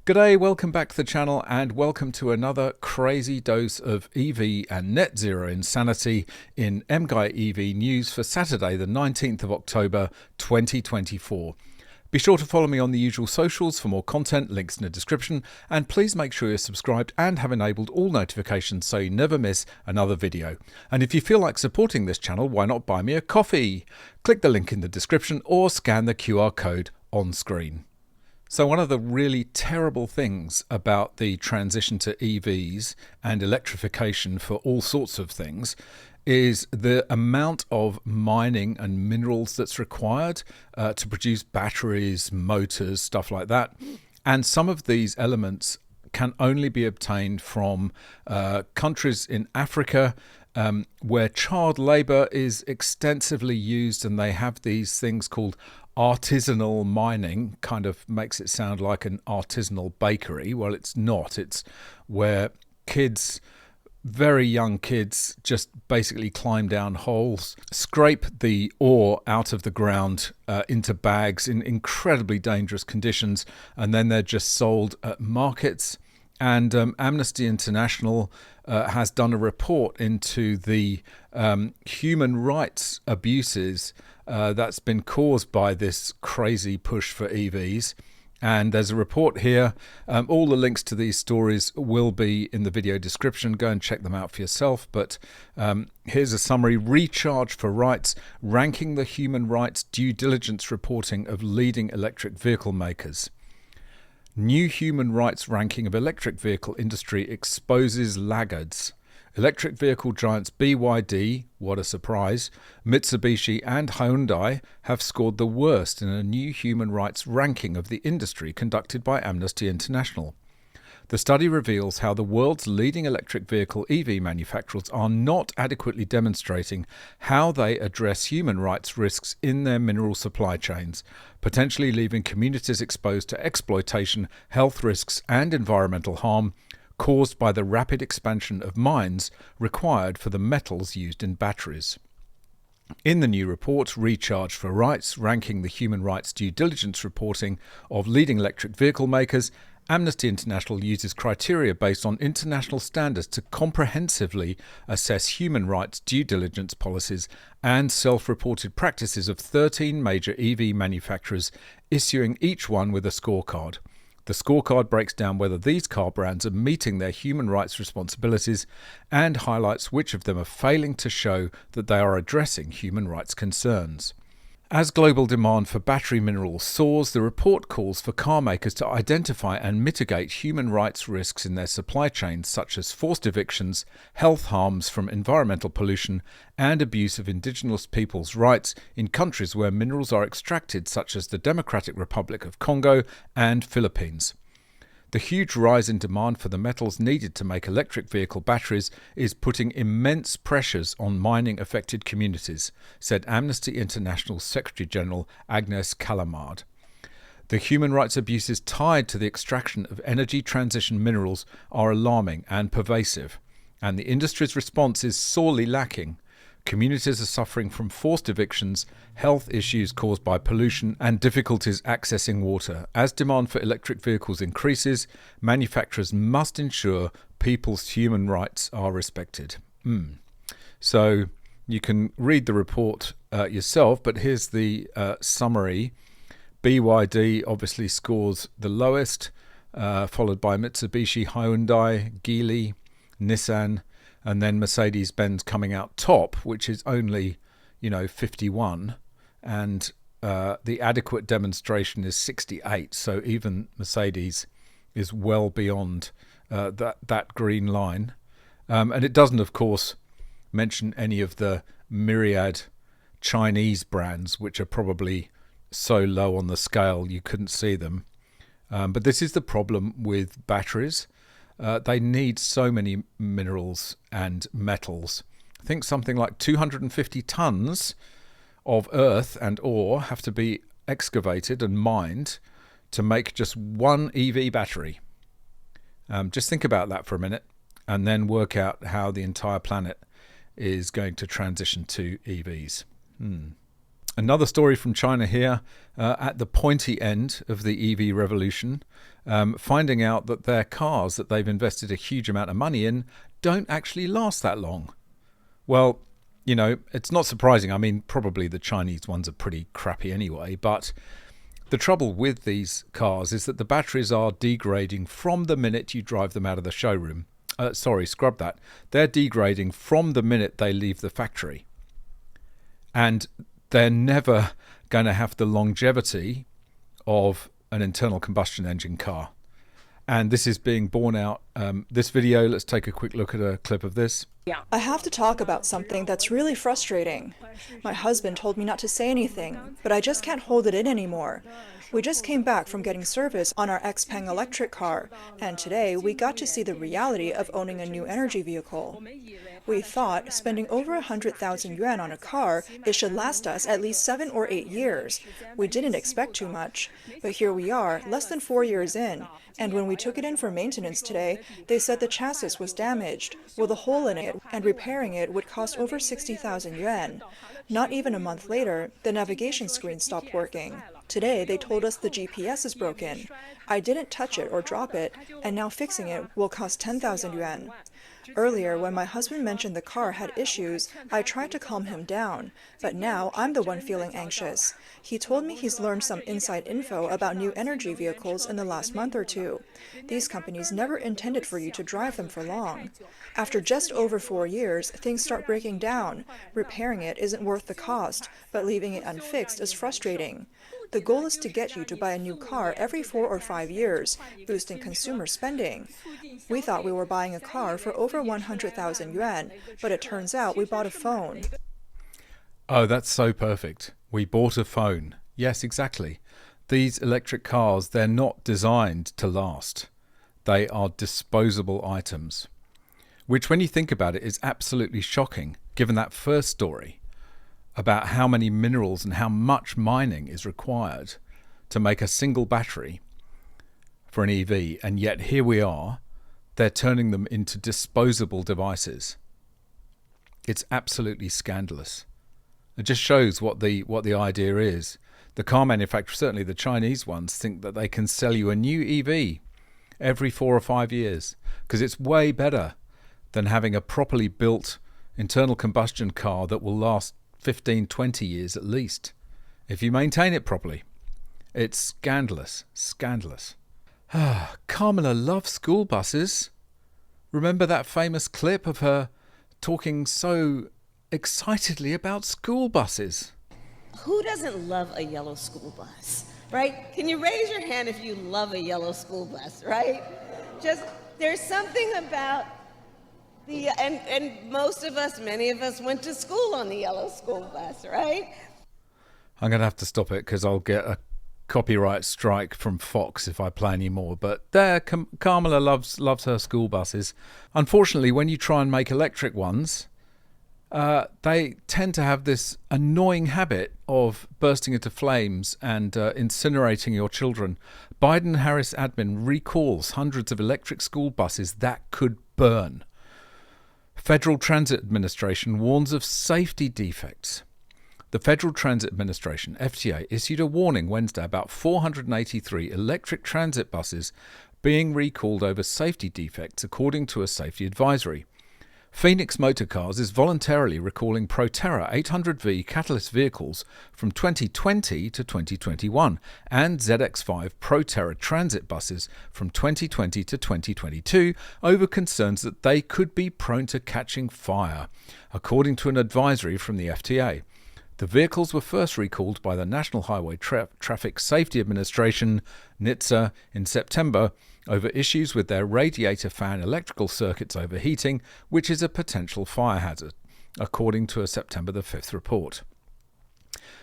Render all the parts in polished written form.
G'day, welcome back to the channel and welcome to another crazy dose of EV and net zero insanity in MGUY EV news for Saturday the 19th of October 2024. Be sure to follow me on the usual socials for more content, links in the description, and please make sure you're subscribed and have enabled all notifications so you never miss another video. And if you feel like supporting this channel, why not buy me a coffee? Click the link in the description or scan the QR code on screen. So one of the really terrible things about the transition to EVs and electrification for all sorts of things is the amount of mining and minerals that's required to produce batteries, motors, stuff like that. And some of these elements can only be obtained from countries in Africa where child labour is extensively used, and they have these things called artisanal mining. Kind of makes it sound like an artisanal bakery. Well, it's not. It's where kids, very young kids, just basically climb down holes, scrape the ore out of the ground into bags in incredibly dangerous conditions, and then they're just sold at markets. And Amnesty International has done a report into the human rights abuses that's been caused by this crazy push for EVs. And there's a report here. All the links to these stories will be in the video description. Go and check them out for yourself. But here's a summary. Recharge for Rights, ranking the human rights due diligence reporting of leading electric vehicle makers. New human rights ranking of electric vehicle industry exposes laggards. Electric vehicle giants BYD, what a surprise, Mitsubishi and Hyundai have scored the worst in a new human rights ranking of the industry conducted by Amnesty International. The study reveals how the world's leading electric vehicle EV manufacturers are not adequately demonstrating how they address human rights risks in their mineral supply chains, potentially leaving communities exposed to exploitation, health risks and environmental harm caused by the rapid expansion of mines required for the metals used in batteries. In the new report, Recharge for Rights, ranking the human rights due diligence reporting of leading electric vehicle makers, Amnesty International uses criteria based on international standards to comprehensively assess human rights due diligence policies and self-reported practices of 13 major EV manufacturers, issuing each one with a scorecard. The scorecard breaks down whether these car brands are meeting their human rights responsibilities and highlights which of them are failing to show that they are addressing human rights concerns. As global demand for battery minerals soars, the report calls for car makers to identify and mitigate human rights risks in their supply chains, such as forced evictions, health harms from environmental pollution, and abuse of indigenous peoples' rights in countries where minerals are extracted, such as the Democratic Republic of Congo and Philippines. The huge rise in demand for the metals needed to make electric vehicle batteries is putting immense pressures on mining-affected communities, said Amnesty International Secretary-General Agnes Callamard. The human rights abuses tied to the extraction of energy transition minerals are alarming and pervasive, and the industry's response is sorely lacking. Communities are suffering from forced evictions, health issues caused by pollution, and difficulties accessing water. As demand for electric vehicles increases, manufacturers must ensure people's human rights are respected. So you can read the report yourself, but here's the summary. BYD obviously scores the lowest, followed by Mitsubishi, Hyundai, Geely, Nissan, and then Mercedes-Benz coming out top, which is only, 51, and the adequate demonstration is 68. So even Mercedes is well beyond that green line, and it doesn't, of course, mention any of the myriad Chinese brands, which are probably so low on the scale you couldn't see them. But this is the problem with batteries. They need so many minerals and metals. I think something like 250 tons of earth and ore have to be excavated and mined to make just one EV battery. Just think about that for a minute and then work out how the entire planet is going to transition to EVs. Another story from China here, at the pointy end of the EV revolution, finding out that their cars that they've invested a huge amount of money in don't actually last that long. Well, it's not surprising. I mean, probably the Chinese ones are pretty crappy anyway, but the trouble with these cars is that the batteries are degrading from the minute you drive them out of the showroom. Scrub that. They're degrading from the minute they leave the factory. And they're never going to have the longevity of an internal combustion engine car. And this is being borne out. This video, let's take a quick look at a clip of this. I have to talk about something that's really frustrating. My husband told me not to say anything, but I just can't hold it in anymore. We just came back from getting service on our Xpeng electric car, and today we got to see the reality of owning a new energy vehicle. We thought spending over 100,000 yuan on a car, it should last us at least 7 or 8 years. We didn't expect too much, but here we are, less than 4 years in. And when we took it in for maintenance today, they said the chassis was damaged, with a hole in it, and repairing it would cost over 60,000 yuan. Not even a month later, the navigation screen stopped working. Today, they told us the GPS is broken. I didn't touch it or drop it, and now fixing it will cost 10,000 yuan. Earlier, when my husband mentioned the car had issues, I tried to calm him down, but now I'm the one feeling anxious. He told me he's learned some inside info about new energy vehicles in the last month or two. These companies never intended for you to drive them for long. After just over 4 years, things start breaking down. Repairing it isn't worth the cost, but leaving it unfixed is frustrating. The goal is to get you to buy a new car every 4 or 5 years, boosting consumer spending. We thought we were buying a car for over 100,000 yuan, but it turns out we bought a phone. Oh, that's so perfect. We bought a phone. Yes, exactly. These electric cars, they're not designed to last. They are disposable items, which when you think about it is absolutely shocking, given that first story about how many minerals and how much mining is required to make a single battery for an EV. And yet here we are, they're turning them into disposable devices. It's absolutely scandalous. It just shows what the idea is. The car manufacturers, certainly the Chinese ones, think that they can sell you a new EV every 4 or 5 years because it's way better than having a properly built internal combustion car that will last 15, 20 years at least, if you maintain it properly. It's scandalous, scandalous. Carla loves school buses. Remember that famous clip of her talking so excitedly about school buses? Who doesn't love a yellow school bus, right? Can you raise your hand if you love a yellow school bus, right? Just, there's something about and most of us, many of us went to school on the yellow school bus, right? I'm going to have to stop it because I'll get a copyright strike from Fox if I play any more. But there, Carla loves her school buses. Unfortunately, when you try and make electric ones, they tend to have this annoying habit of bursting into flames and incinerating your children. Biden-Harris admin recalls hundreds of electric school buses that could burn. Federal Transit Administration warns of safety defects. The Federal Transit Administration, FTA, issued a warning Wednesday about 483 electric transit buses being recalled over safety defects, according to a safety advisory. Phoenix Motorcars is voluntarily recalling Proterra 800V catalyst vehicles from 2020 to 2021 and ZX5 Proterra transit buses from 2020 to 2022 over concerns that they could be prone to catching fire, according to an advisory from the FTA. The vehicles were first recalled by the National Highway Traffic Safety Administration, NHTSA, in September over issues with their radiator fan electrical circuits overheating, which is a potential fire hazard, according to a September the 5th report.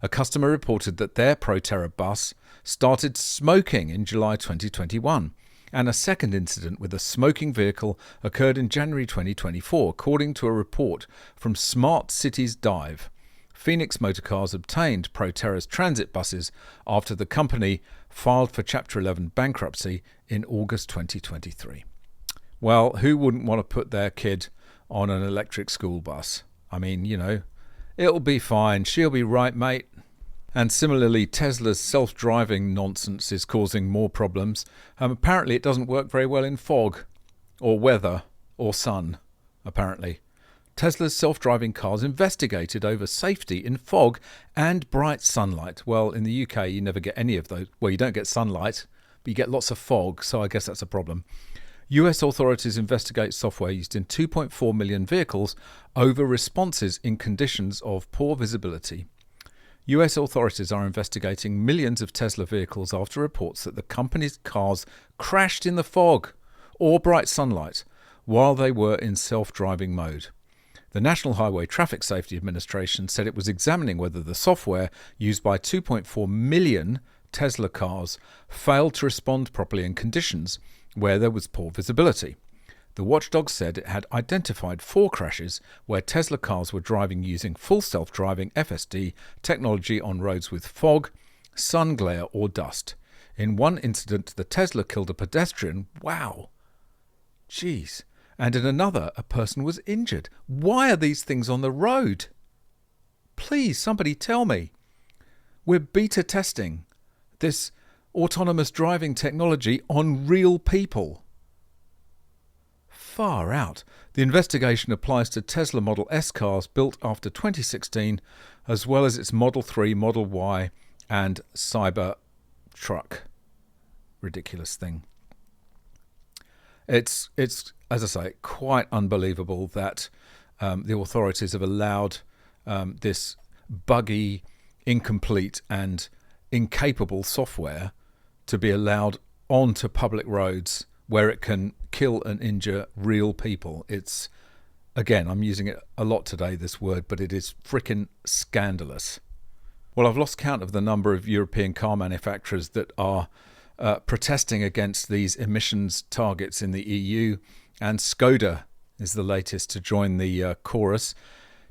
A customer reported that their Proterra bus started smoking in July 2021, and a second incident with a smoking vehicle occurred in January 2024, according to a report from Smart Cities Dive. Phoenix Motorcars obtained Proterra's transit buses after the company filed for Chapter 11 bankruptcy in August 2023. Well, who wouldn't want to put their kid on an electric school bus? I mean, it'll be fine. She'll be right, mate. And similarly, Tesla's self-driving nonsense is causing more problems. Apparently it doesn't work very well in fog or weather or sun, apparently. Tesla's self-driving cars investigated over safety in fog and bright sunlight. Well, in the UK, you never get any of those. Well, you don't get sunlight, but you get lots of fog, so I guess that's a problem. US authorities investigate software used in 2.4 million vehicles over responses in conditions of poor visibility. US authorities are investigating millions of Tesla vehicles after reports that the company's cars crashed in the fog or bright sunlight while they were in self-driving mode. The National Highway Traffic Safety Administration said it was examining whether the software used by 2.4 million Tesla cars failed to respond properly in conditions where there was poor visibility. The watchdog said it had identified 4 crashes where Tesla cars were driving using full self-driving FSD technology on roads with fog, sun glare or dust. In one incident, the Tesla killed a pedestrian. Wow. Jeez. And in another, a person was injured. Why are these things on the road? Please, somebody tell me. We're beta testing this autonomous driving technology on real people. Far out. The investigation applies to Tesla Model S cars built after 2016, as well as its Model 3, Model Y, and Cybertruck. Ridiculous thing. It's as I say, quite unbelievable that the authorities have allowed this buggy, incomplete and incapable software to be allowed onto public roads where it can kill and injure real people. It's, again, I'm using it a lot today, this word, but it is frickin' scandalous. Well, I've lost count of the number of European car manufacturers that are protesting against these emissions targets in the EU, and Skoda is the latest to join the chorus.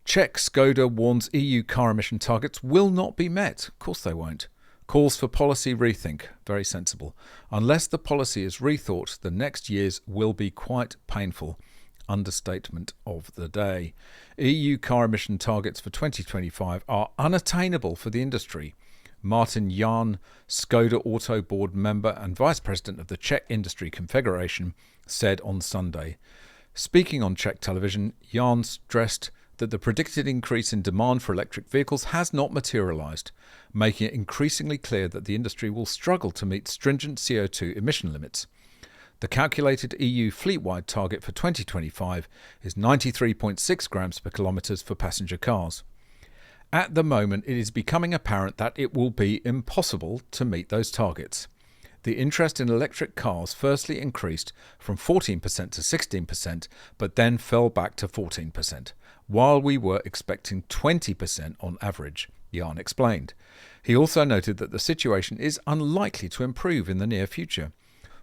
Czech Skoda warns EU car emission targets will not be met. Of course they won't. Calls for policy rethink. Very sensible. Unless the policy is rethought, the next years will be quite painful. Understatement of the day. EU car emission targets for 2025 are unattainable for the industry. Martin Jan, Skoda Auto Board member and Vice President of the Czech Industry Confederation, said on Sunday. Speaking on Czech television, Jan stressed that the predicted increase in demand for electric vehicles has not materialised, making it increasingly clear that the industry will struggle to meet stringent CO2 emission limits. The calculated EU fleet-wide target for 2025 is 93.6 grams per kilometres for passenger cars. At the moment, it is becoming apparent that it will be impossible to meet those targets. The interest in electric cars firstly increased from 14% to 16%, but then fell back to 14%, while we were expecting 20% on average, Jan explained. He also noted that the situation is unlikely to improve in the near future,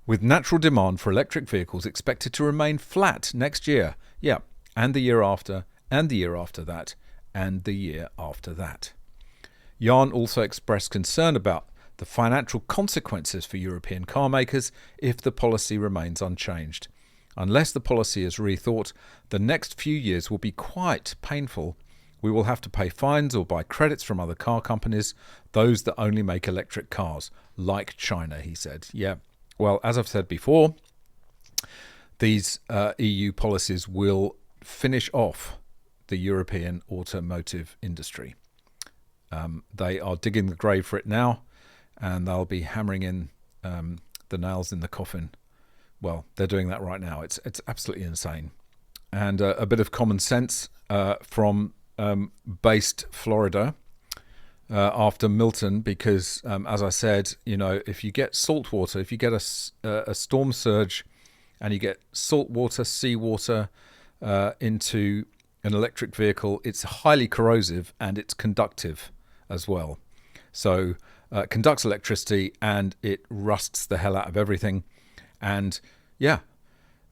with natural demand for electric vehicles expected to remain flat next year, and the year after, and the year after that, and the year after that. Jan also expressed concern about the financial consequences for European car makers if the policy remains unchanged. Unless the policy is rethought, the next few years will be quite painful. We will have to pay fines or buy credits from other car companies, those that only make electric cars, like China, he said. Yeah, well, as I've said before, these EU policies will finish off the European automotive industry. They are digging the grave for it now, and they'll be hammering in the nails in the coffin. Well, they're doing that right now. It's absolutely insane. And a bit of common sense from based Florida after Milton, because as I said, if you get salt water, if you get a storm surge and you get salt water, seawater into an electric vehicle, it's highly corrosive and it's conductive as well. So it conducts electricity and it rusts the hell out of everything. And yeah,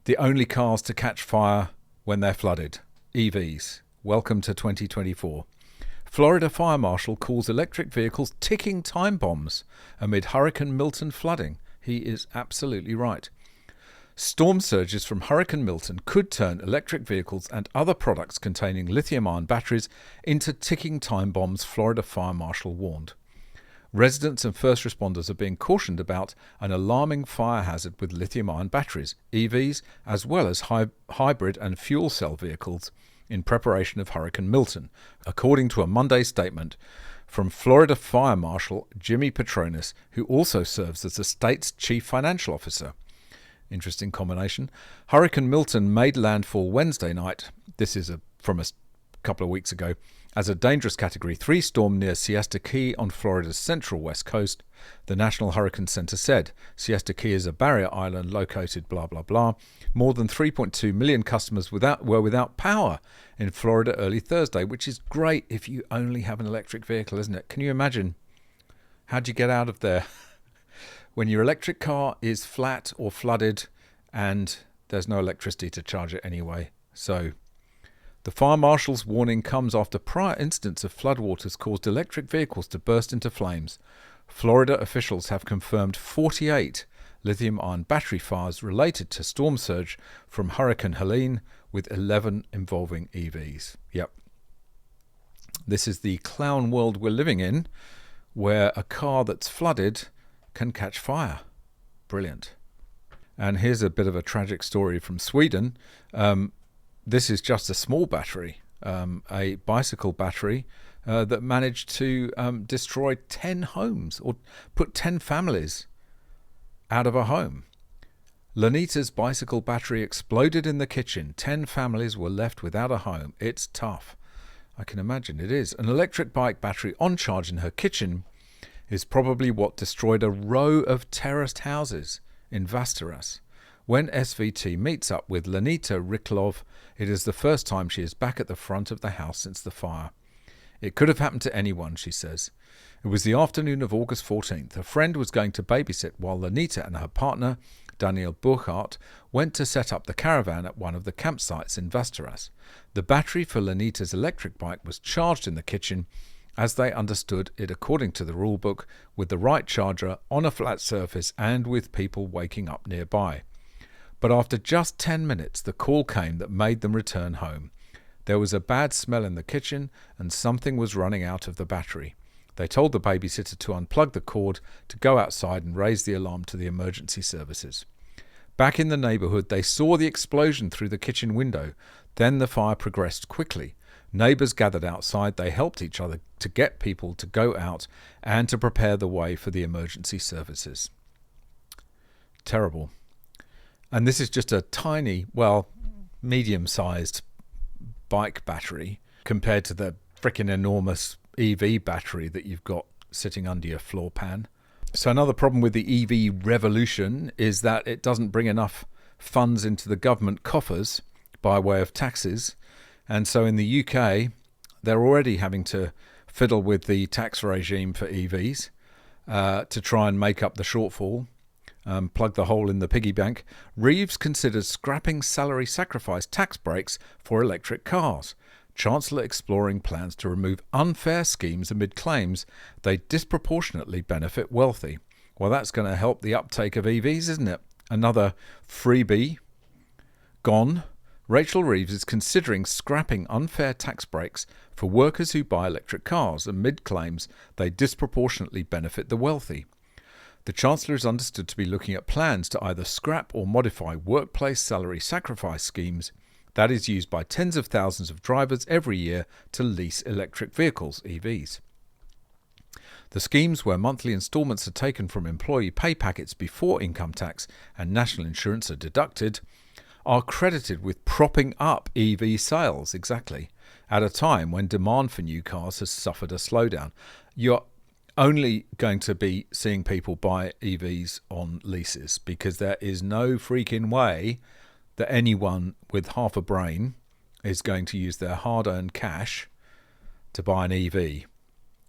the only cars to catch fire when they're flooded, EVs. Welcome to 2024. Florida Fire Marshal calls electric vehicles ticking time bombs amid Hurricane Milton flooding. He is absolutely right. Storm surges from Hurricane Milton could turn electric vehicles and other products containing lithium-ion batteries into ticking time bombs, Florida Fire Marshal warned. Residents and first responders are being cautioned about an alarming fire hazard with lithium-ion batteries, EVs, as well as hybrid and fuel cell vehicles in preparation of Hurricane Milton, according to a Monday statement from Florida Fire Marshal Jimmy Petronas, who also serves as the state's chief financial officer. Interesting combination. Hurricane Milton made landfall Wednesday night. This is from a couple of weeks ago, as a dangerous Category 3 storm near Siesta Key on Florida's central west coast. The National Hurricane Center said Siesta Key is a barrier island located blah, blah, blah. More than 3.2 million customers were without power in Florida early Thursday, which is great if you only have an electric vehicle, isn't it? Can you imagine? How'd you get out of there when your electric car is flat or flooded and there's no electricity to charge it anyway? So the fire marshal's warning comes after prior incidents of floodwaters caused electric vehicles to burst into flames. Florida officials have confirmed 48 lithium-ion battery fires related to storm surge from Hurricane Helene, with 11 involving EVs. Yep. This is the clown world we're living in, where a car that's flooded can catch fire. Brilliant. And here's a bit of a tragic story from Sweden. This is just a small battery, a bicycle battery that managed to destroy 10 homes, or put 10 families out of a home. Lanita's bicycle battery exploded in the kitchen. 10 families were left without a home. It's tough. I can imagine it is. An electric bike battery on charge in her kitchen is probably what destroyed a row of terraced houses in Västerås. When SVT meets up with Lenita Riklov, it is the first time she is back at the front of the house since the fire. It could have happened to anyone, she says. It was the afternoon of August 14th. A friend was going to babysit while Lenita and her partner, Daniel Burkhardt, went to set up the caravan at one of the campsites in Västerås. The battery for Lenita's electric bike was charged in the kitchen, as they understood it according to the rule book, with the right charger on a flat surface and with people waking up nearby. But after just 10 minutes, the call came that made them return home. There was a bad smell in the kitchen and something was running out of the battery. They told the babysitter to unplug the cord, to go outside and raise the alarm to the emergency services. Back in the neighbourhood, they saw the explosion through the kitchen window. Then the fire progressed quickly. Neighbours gathered outside. They helped each other to get people to go out and to prepare the way for the emergency services. Terrible. And this is just a tiny, well, medium-sized bike battery compared to the frickin' enormous EV battery that you've got sitting under your floor pan. So another problem with the EV revolution is that it doesn't bring enough funds into the government coffers by way of taxes. And so in the UK, they're already having to fiddle with the tax regime for EVs to try and make up the shortfall. Plug the hole in the piggy bank. Reeves considers scrapping salary sacrifice tax breaks for electric cars. Chancellor exploring plans to remove unfair schemes amid claims they disproportionately benefit wealthy. Well, that's going to help the uptake of EVs, isn't it? Another freebie gone. Rachel Reeves is considering scrapping unfair tax breaks for workers who buy electric cars amid claims they disproportionately benefit the wealthy. The Chancellor is understood to be looking at plans to either scrap or modify workplace salary sacrifice schemes that is used by tens of thousands of drivers every year to lease electric vehicles, EVs. The schemes, where monthly instalments are taken from employee pay packets before income tax and national insurance are deducted, are credited with propping up EV sales, exactly, at a time when demand for new cars has suffered a slowdown. You're only going to be seeing people buy EVs on leases because there is no freaking way that anyone with half a brain is going to use their hard-earned cash to buy an EV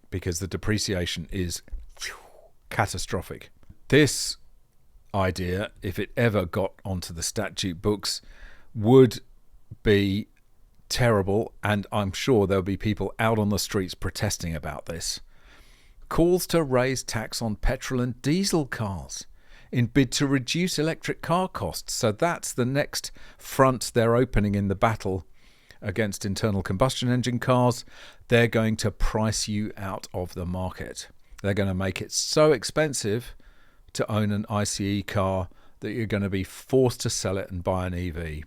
because the depreciation is catastrophic. This idea, if it ever got onto the statute books, would be terrible, and I'm sure there'll be people out on the streets protesting about this. Calls to raise tax on petrol and diesel cars in bid to reduce electric car costs. So that's the next front they're opening in the battle against internal combustion engine cars. They're going to price you out of the market. They're going to make it so expensive to own an ICE car that you're going to be forced to sell it and buy an EV.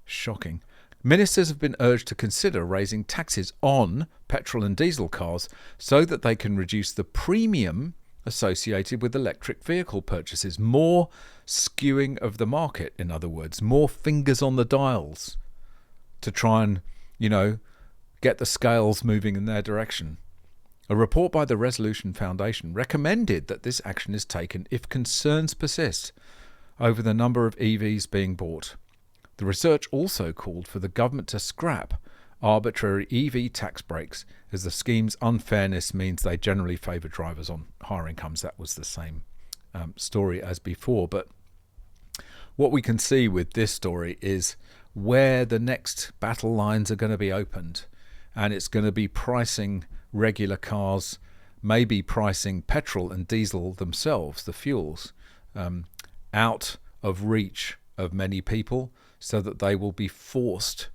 Shocking. Ministers have been urged to consider raising taxes on petrol and diesel cars so that they can reduce the premium associated with electric vehicle purchases. More skewing of the market, in other words, more fingers on the dials to try and, get the scales moving in their direction. A report by the Resolution Foundation recommended that this action is taken if concerns persist over the number of EVs being bought. The research also called for the government to scrap arbitrary EV tax breaks, as the scheme's unfairness means they generally favour drivers on higher incomes. That was the same story as before. But what we can see with this story is where the next battle lines are going to be opened, and it's going to be pricing regular cars, maybe pricing petrol and diesel themselves, the fuels, out of reach of many people, so that they will be forced,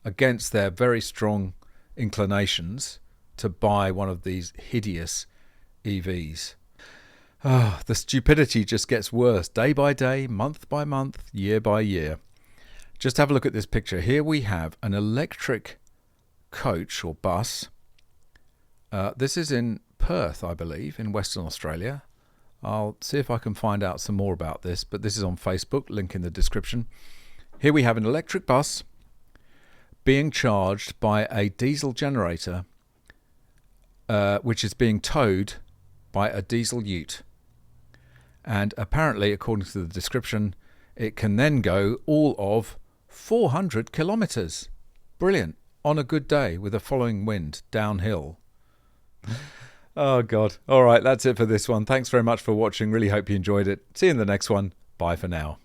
against their very strong inclinations, to buy one of these hideous EVs. The stupidity just gets worse day by day, month by month, year by year. Just have a look at this picture. Here we have an electric coach or bus. This is in Perth, I believe, in Western Australia. I'll see if I can find out some more about this, but this is on Facebook, link in the description. Here we have an electric bus being charged by a diesel generator, which is being towed by a diesel ute. And apparently, according to the description, it can then go all of 400 kilometres. Brilliant. On a good day with a following wind downhill. Oh, God. All right, that's it for this one. Thanks very much for watching. Really hope you enjoyed it. See you in the next one. Bye for now.